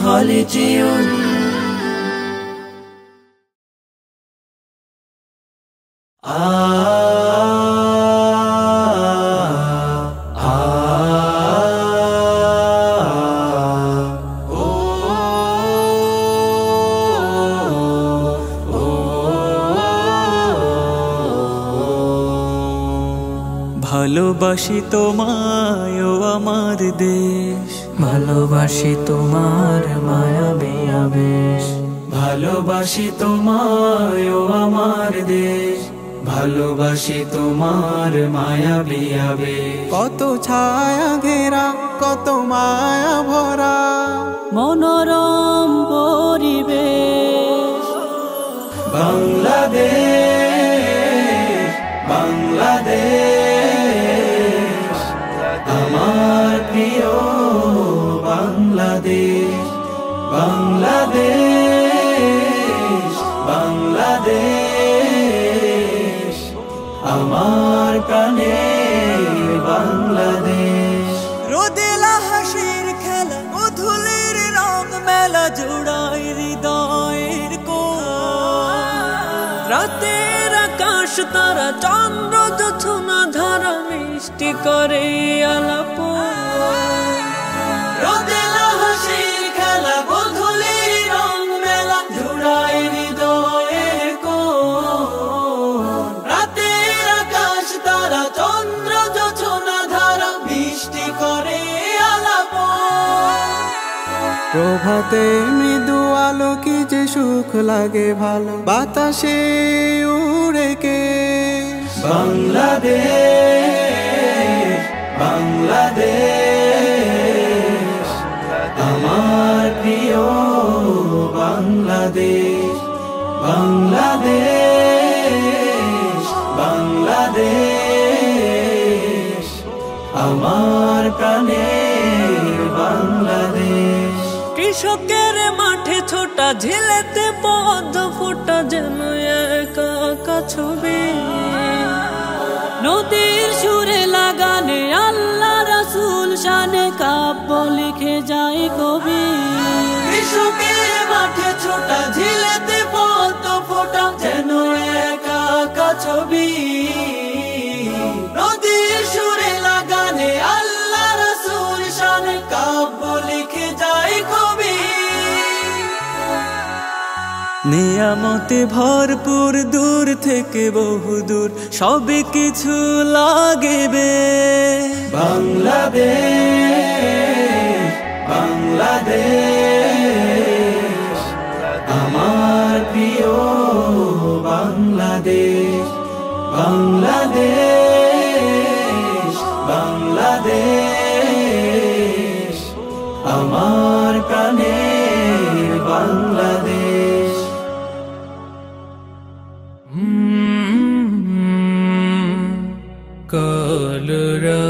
خالدون ভালোবাসি তোমায় ও আমার দেশ, ভালোবাসি তোমার মায়াবী আবেশ, ভালোবাসি তোমায় ও আমার দেশ, ভালোবাসি তোমার মায়াবী আবেশ। কত ছায়া ঘেরা কত মায়া ভরা মনোরম পরিবেশ, বাংলাদেশ বাংলাদেশ আমার প্রিয় বাংলাদেশ, বাংলাদেশ বাংলাদেশ আমার প্রাণের বাংলাদেশ। রোদেলা হাসির খেলা মধুলের রং মেলা জোড়ায় হৃদয়ের রাতের আকাশ তারা চন্দ্র জোছনা ধারা মিষ্টি করে আলাপ। রোদেলা হাসির খেলা মধুলের রং মেলা জোড়ায় হৃদয়ের রাতের আকাশ তারা চন্দ্র জোছনা ধারা মিষ্টি করে আলাপ। প্রভাতে মৃদু আলো কি যে সুখ লাগে ভালো বাতাসে উড়ে কে। বাংলাদেশ বাংলাদেশ আমার প্রিয় বাংলাদেশ, বাংলাদেশ বাংলাদেশ আমার প্রাণের বাংলাদেশ। কৃষকের মাঠে ছোটা ঝিলেতে পদ্ম ফোটা যেন একা একা ছবি। নদীর সুরে লাগানে আল্লাহ রাসূল শানে কাব্য লিখে যায় কবি। কৃষকের মাঠে ছোটা ঝিলেতে পদ্ম ফোটা যেন একা একা ছবি। নদীর সুরে লাগানে আল্লাহ রাসূল শানে কাব্য লিখে যায় কবি। নিয়ামতে ভরপুর দূর থেকে বহুদূর সবে কিছু লাগবে। বাংলাদেশ বাংলাদেশ আমার প্রিয় বাংলাদেশ, বাংলাদেশ বাংলাদেশ আমার প্রাণের বাংলাদেশ। কলরা